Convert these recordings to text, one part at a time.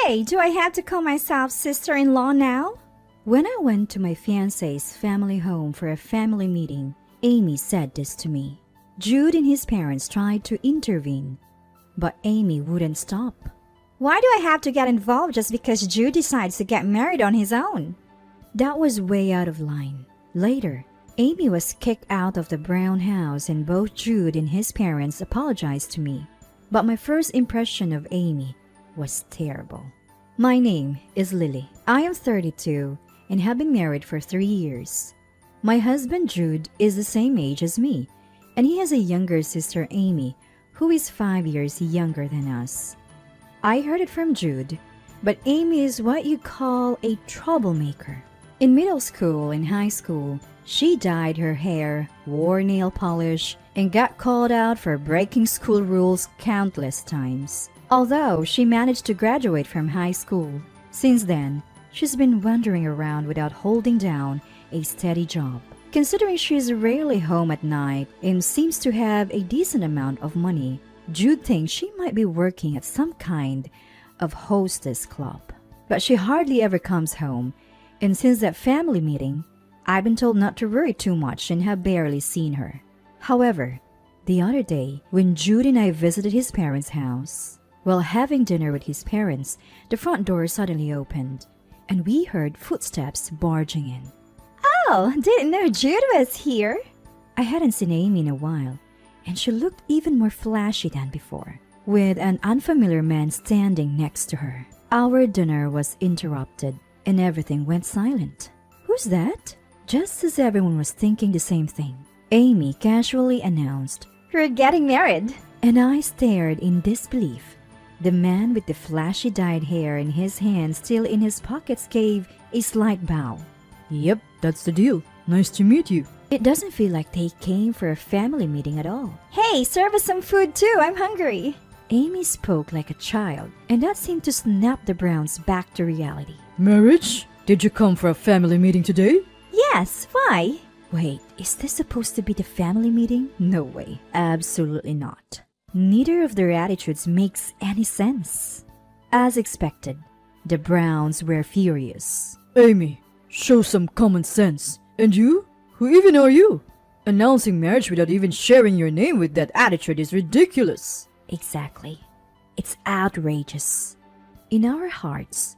Hey, do I have to call myself sister-in-law now? When I went to my fiancé's family home for a family meeting, Amy said this to me. Jude and his parents tried to intervene, but Amy wouldn't stop. Why do I have to get involved just because Jude decides to get married on his own? That was way out of line. Later, Amy was kicked out of the Brown house and both Jude and his parents apologized to me. But my first impression of Amy was terrible. My name is Lily. I am 32 and have been married for 3 years. My husband Jude is the same age as me, and he has a younger sister Amy, who is 5 years younger than us. I heard it from Jude, but Amy is what you call a troublemaker. In middle school and high school, she dyed her hair, wore nail polish, and got called out for breaking school rules countless times. Although she managed to graduate from high school, since then, she's been wandering around without holding down a steady job. Considering she's rarely home at night and seems to have a decent amount of money, Jude thinks she might be working at some kind of hostess club. But she hardly ever comes home, and since that family meeting, I've been told not to worry too much and have barely seen her. However, the other day, when Jude and I visited his parents' house, while having dinner with his parents, the front door suddenly opened, and we heard footsteps barging in. Oh, didn't know Jude was here. I hadn't seen Amy in a while, and she looked even more flashy than before, with an unfamiliar man standing next to her. Our dinner was interrupted, and everything went silent. Who's that? Just as everyone was thinking the same thing, Amy casually announced, "We're getting married." And I stared in disbelief. The man with the flashy dyed hair and his hands still in his pockets gave a slight bow. Yep, that's the deal. Nice to meet you. It doesn't feel like they came for a family meeting at all. Hey, serve us some food too, I'm hungry. Amy spoke like a child, and that seemed to snap the Browns back to reality. Marriage? Did you come for a family meeting today? Yes, why? Wait, is this supposed to be the family meeting? No way. Absolutely not. Neither of their attitudes makes any sense. As expected, the Browns were furious. Amy, show some common sense. And you? Who even are you? Announcing marriage without even sharing your name with that attitude is ridiculous. Exactly. It's outrageous. In our hearts,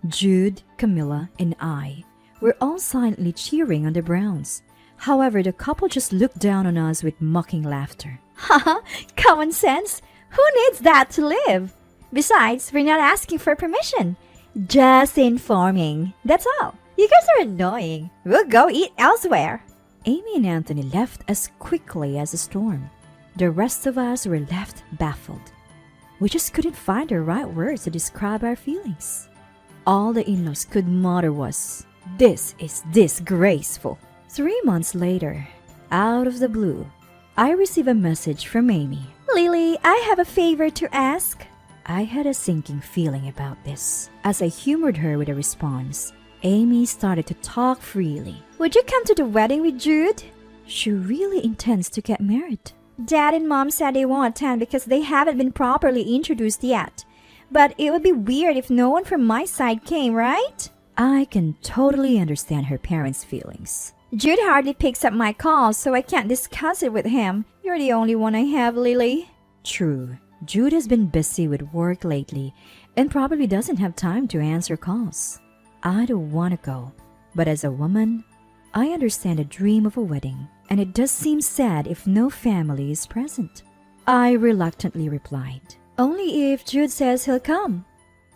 Jude, Camilla, and I were all silently cheering on the Browns. However, the couple just looked down on us with mocking laughter. Haha, common sense? Who needs that to live? Besides, we're not asking for permission. Just informing. That's all. You guys are annoying. We'll go eat elsewhere. Amy and Anthony left as quickly as a storm. The rest of us were left baffled. We just couldn't find the right words to describe our feelings. All the in-laws could mutter was, "This is disgraceful." 3 months later, out of the blue, I received a message from Amy. Lily, I have a favor to ask. I had a sinking feeling about this. As I humored her with a response, Amy started to talk freely. Would you come to the wedding with Jude? She really intends to get married. Dad and Mom said they won't attend because they haven't been properly introduced yet. But it would be weird if no one from my side came, right? I can totally understand her parents' feelings. Jude hardly picks up my calls, so I can't discuss it with him. You're the only one I have, Lily. True. Jude has been busy with work lately and probably doesn't have time to answer calls. I don't want to go, but as a woman, I understand the dream of a wedding, and it does seem sad if no family is present. I reluctantly replied, "Only if Jude says he'll come."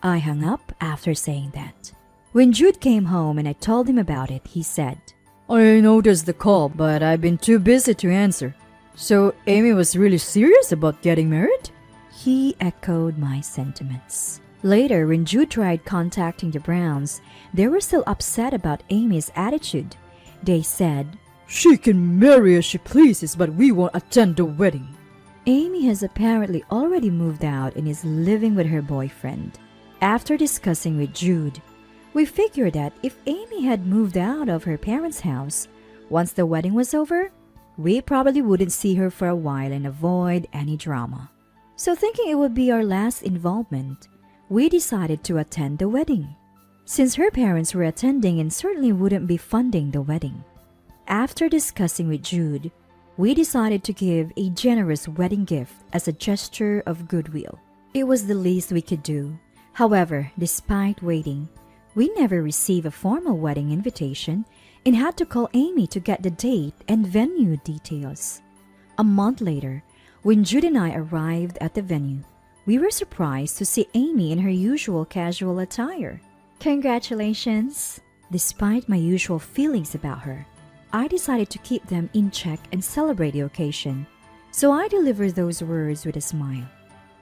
I hung up after saying that. When Jude came home and I told him about it, he said, I noticed the call, but I've been too busy to answer. So Amy was really serious about getting married? He echoed my sentiments. Later, when Jude tried contacting the Browns, they were still upset about Amy's attitude. They said, "She can marry as she pleases, but we won't attend the wedding." Amy has apparently already moved out and is living with her boyfriend. After discussing with Jude, we figured that if Amy had moved out of her parents' house, once the wedding was over, we probably wouldn't see her for a while and avoid any drama. So thinking it would be our last involvement, we decided to attend the wedding, since her parents were attending and certainly wouldn't be funding the wedding. After discussing with Jude, we decided to give a generous wedding gift as a gesture of goodwill. It was the least we could do. However, despite waiting, we never received a formal wedding invitation and had to call Amy to get the date and venue details. A month later, when Jude and I arrived at the venue, we were surprised to see Amy in her usual casual attire. Congratulations! Despite my usual feelings about her, I decided to keep them in check and celebrate the occasion, so I delivered those words with a smile.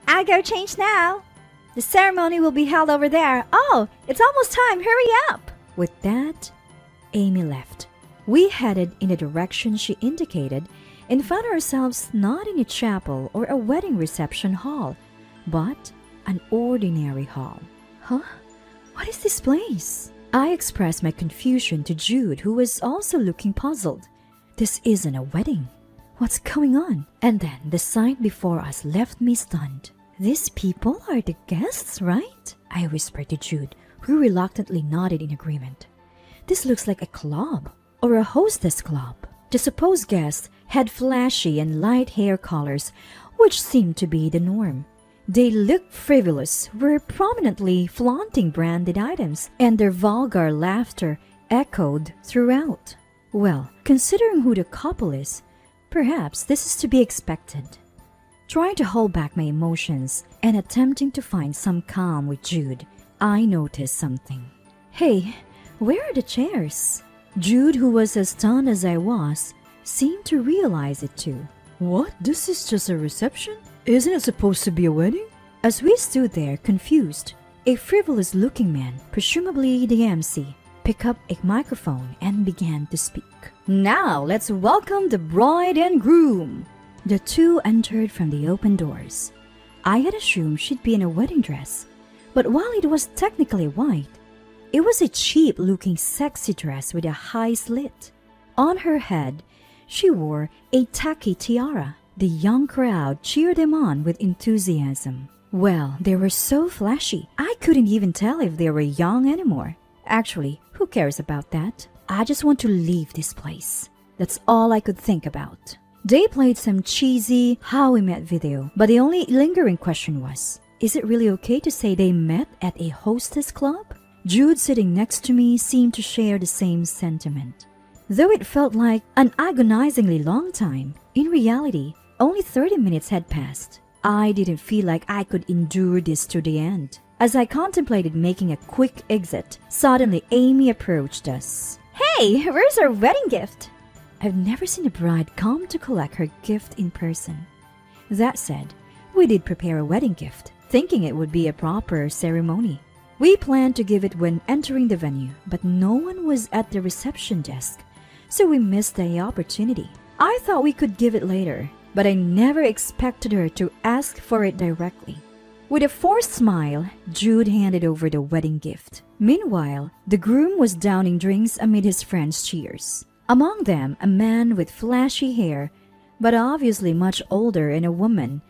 I go change now! The ceremony will be held over there. Oh, it's almost time, hurry up! With that, Amy left. We headed in the direction she indicated and found ourselves not in a chapel or a wedding reception hall, but an ordinary hall. Huh? What is this place? I expressed my confusion to Jude, who was also looking puzzled. This isn't a wedding. What's going on? And then the sight before us left me stunned. These people are the guests, right? I whispered to Jude, who reluctantly nodded in agreement. This looks like a club or a hostess club. The supposed guests had flashy and light hair colors, which seemed to be the norm. They looked frivolous, were prominently flaunting branded items, and their vulgar laughter echoed throughout. Well, considering who the couple is, perhaps this is to be expected. Trying to hold back my emotions and attempting to find some calm with Jude, I noticed something. Hey, where are the chairs? Jude, who was as stunned as I was, seemed to realize it too. What? This is just a reception? Isn't it supposed to be a wedding? As we stood there confused, a frivolous-looking man, presumably the MC, picked up a microphone and began to speak. Now let's welcome the bride and groom. The two entered from the open doors. I had assumed she'd be in a wedding dress, but while it was technically white, it was a cheap-looking sexy dress with a high slit. On her head, she wore a tacky tiara. The young crowd cheered them on with enthusiasm. Well, they were so flashy, I couldn't even tell if they were young anymore. Actually, who cares about that? I just want to leave this place. That's all I could think about. They played some cheesy How We Met video, but the only lingering question was, is it really okay to say they met at a hostess club? Jude sitting next to me seemed to share the same sentiment. Though it felt like an agonizingly long time, in reality, only 30 minutes had passed. I didn't feel like I could endure this to the end. As I contemplated making a quick exit, suddenly Amy approached us. Hey, where's our wedding gift? I've never seen a bride come to collect her gift in person. That said, we did prepare a wedding gift, thinking it would be a proper ceremony. We planned to give it when entering the venue, but no one was at the reception desk, so we missed the opportunity. I thought we could give it later, but I never expected her to ask for it directly. With a forced smile, Jude handed over the wedding gift. Meanwhile, the groom was downing drinks amid his friends' cheers. Among them, a man with flashy hair, but obviously much older, and a woman,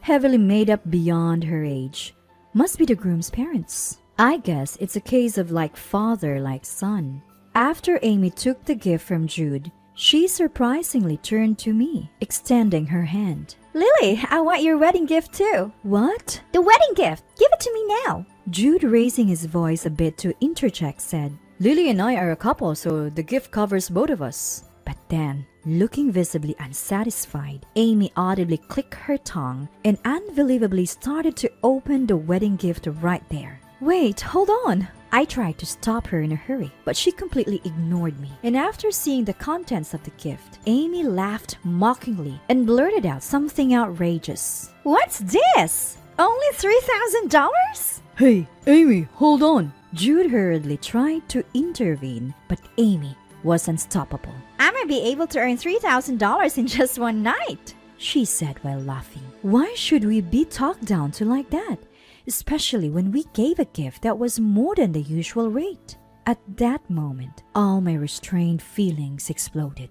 heavily made up beyond her age. Must be the groom's parents. I guess it's a case of like father, like son. After Amy took the gift from Jude, she surprisingly turned to me, extending her hand. Lily, I want your wedding gift too. What? The wedding gift! Give it to me now! Jude, raising his voice a bit to interject, said, Lily and I are a couple, so the gift covers both of us. But then, looking visibly unsatisfied, Amy audibly clicked her tongue and unbelievably started to open the wedding gift right there. Wait, hold on! I tried to stop her in a hurry, but she completely ignored me. And after seeing the contents of the gift, Amy laughed mockingly and blurted out something outrageous. What's this? Only $3,000? Hey, Amy, hold on! Jude hurriedly tried to intervene, but Amy was unstoppable. I'm gonna be able to earn $3,000 in just one night, she said while laughing. Why should we be talked down to like that? Especially when we gave a gift that was more than the usual rate. At that moment, all my restrained feelings exploded.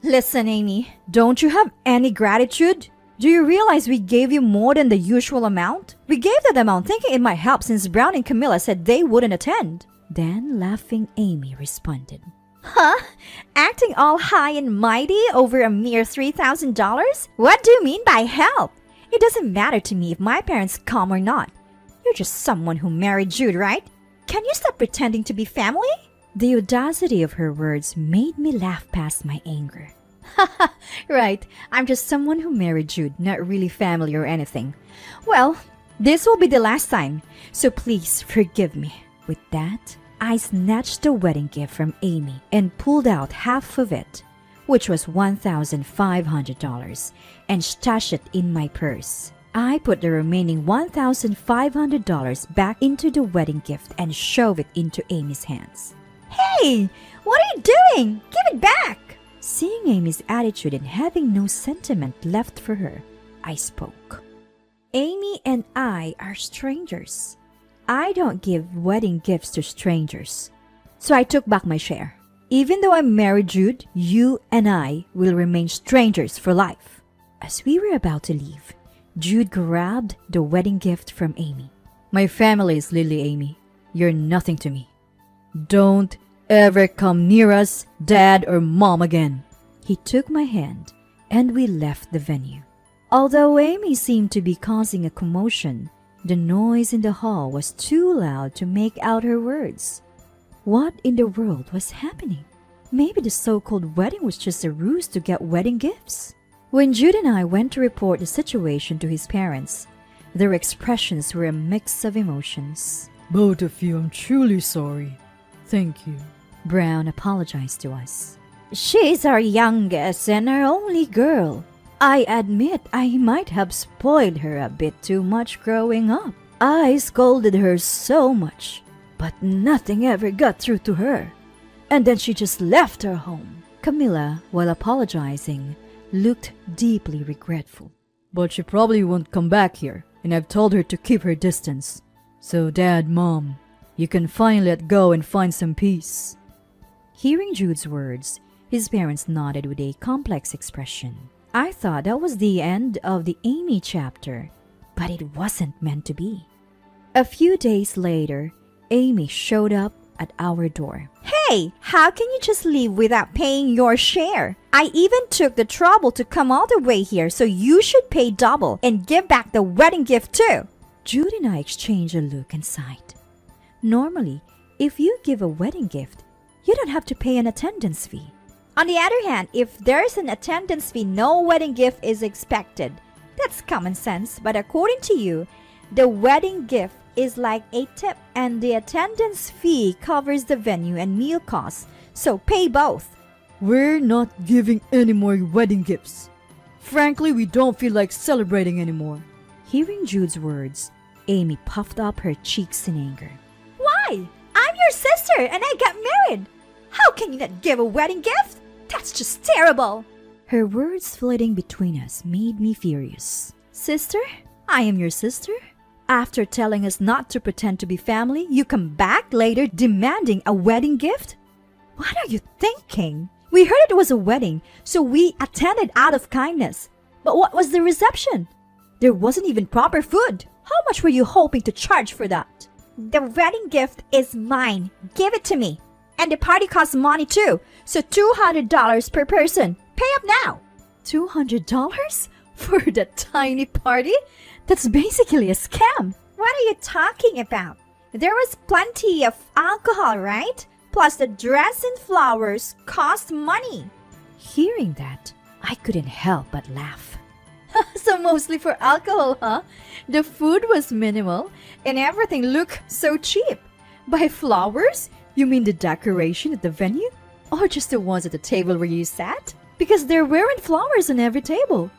Listen, Amy, don't you have any gratitude? Do you realize we gave you more than the usual amount? We gave that amount thinking it might help since Brown and Camilla said they wouldn't attend. Then laughing Amy responded, Huh? Acting all high and mighty over a mere $3,000? What do you mean by help? It doesn't matter to me if my parents come or not. You're just someone who married Jude, right? Can you stop pretending to be family? The audacity of her words made me laugh past my anger. Right, I'm just someone who married Jude, not really family or anything. Well, this will be the last time, so please forgive me. With that, I snatched the wedding gift from Amy and pulled out half of it, which was $1,500, and stashed it in my purse. I put the remaining $1,500 back into the wedding gift and shoved it into Amy's hands. Hey, what are you doing? Give it back! Seeing Amy's attitude and having no sentiment left for her, I spoke. Amy and I are strangers. I don't give wedding gifts to strangers. So I took back my share. Even though I married Jude, you and I will remain strangers for life. As we were about to leave, Jude grabbed the wedding gift from Amy. My family is Lily, Amy. You're nothing to me. Don't ever come near us, Dad or Mom again. He took my hand and we left the venue. Although Amy seemed to be causing a commotion, the noise in the hall was too loud to make out her words. What in the world was happening? Maybe the so-called wedding was just a ruse to get wedding gifts. When Jude and I went to report the situation to his parents, their expressions were a mix of emotions. Both of you, I'm truly sorry. Thank you. Brown apologized to us. She's our youngest and our only girl. I admit I might have spoiled her a bit too much growing up. I scolded her so much, but nothing ever got through to her. And then she just left her home. Camilla, while apologizing, looked deeply regretful. But she probably won't come back here, and I've told her to keep her distance. So Dad, Mom, you can finally let go and find some peace. Hearing Jude's words, his parents nodded with a complex expression. I thought that was the end of the Amy chapter, but it wasn't meant to be. A few days later, Amy showed up at our door. Hey, how can you just leave without paying your share? I even took the trouble to come all the way here, so you should pay double and give back the wedding gift too. Jude and I exchanged a look and sighed. Normally, if you give a wedding gift, you don't have to pay an attendance fee. On the other hand, if there's an attendance fee, no wedding gift is expected. That's common sense, but according to you, the wedding gift is like a tip and the attendance fee covers the venue and meal costs, so pay both. We're not giving any more wedding gifts. Frankly, we don't feel like celebrating anymore. Hearing Jude's words, Amy puffed up her cheeks in anger. Why? I'm your sister and I got married. How can you not give a wedding gift? That's just terrible. Her words flitting between us made me furious. Sister? I am your sister? After telling us not to pretend to be family, you come back later demanding a wedding gift? What are you thinking? We heard it was a wedding, so we attended out of kindness. But what was the reception? There wasn't even proper food. How much were you hoping to charge for that? The wedding gift is mine. Give it to me. And the party costs money too, so $200 per person. Pay up now. $200? For that tiny party? That's basically a scam. What are you talking about? There was plenty of alcohol, right? Plus the dress and flowers cost money. Hearing that, I couldn't help but laugh. So mostly for alcohol, huh? The food was minimal and everything looked so cheap. By flowers? You mean the decoration at the venue? Or just the ones at the table where you sat? Because there weren't flowers on every table.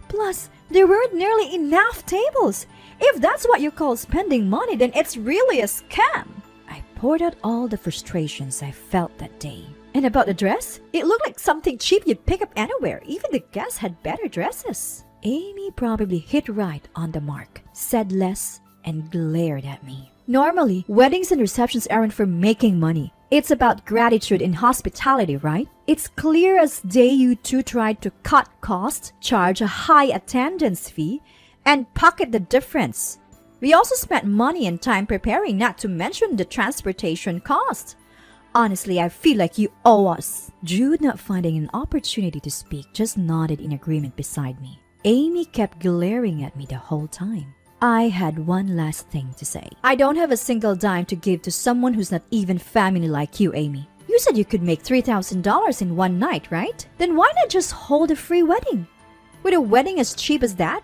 Plus, there weren't nearly enough tables. If that's what you call spending money, then it's really a scam. I poured out all the frustrations I felt that day. And about the dress? It looked like something cheap you'd pick up anywhere. Even the guests had better dresses. Amy probably hit right on the mark, said less, and glared at me. Normally, weddings and receptions aren't for making money. It's about gratitude and hospitality, right? It's clear as day you two tried to cut costs, charge a high attendance fee, and pocket the difference. We also spent money and time preparing, not to mention the transportation cost. Honestly, I feel like you owe us. Jude, not finding an opportunity to speak, just nodded in agreement beside me. Amy kept glaring at me the whole time. I had one last thing to say. I don't have a single dime to give to someone who's not even family like you, Amy. You said you could make $3,000 in one night, right? Then why not just hold a free wedding? With a wedding as cheap as that?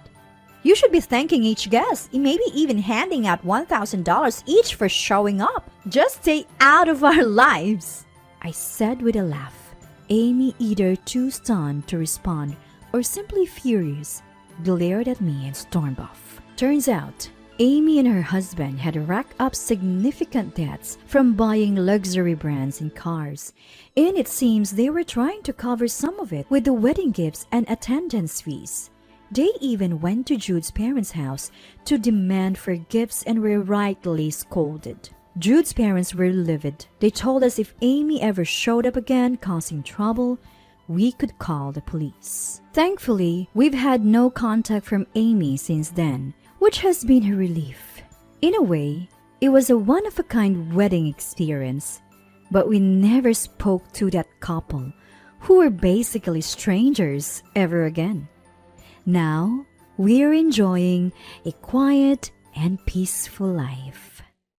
You should be thanking each guest, maybe even handing out $1,000 each for showing up. Just stay out of our lives, I said with a laugh. Amy, either too stunned to respond or simply furious, glared at me and stormed off. Turns out, Amy and her husband had racked up significant debts from buying luxury brands and cars, and it seems they were trying to cover some of it with the wedding gifts and attendance fees. They even went to Jude's parents' house to demand for gifts and were rightly scolded. Jude's parents were livid. They told us if Amy ever showed up again causing trouble, we could call the police. Thankfully, we've had no contact from Amy since then, which has been a relief. In a way, it was a one-of-a-kind wedding experience, but we never spoke to that couple, who were basically strangers, ever again. Now, we're enjoying a quiet and peaceful life.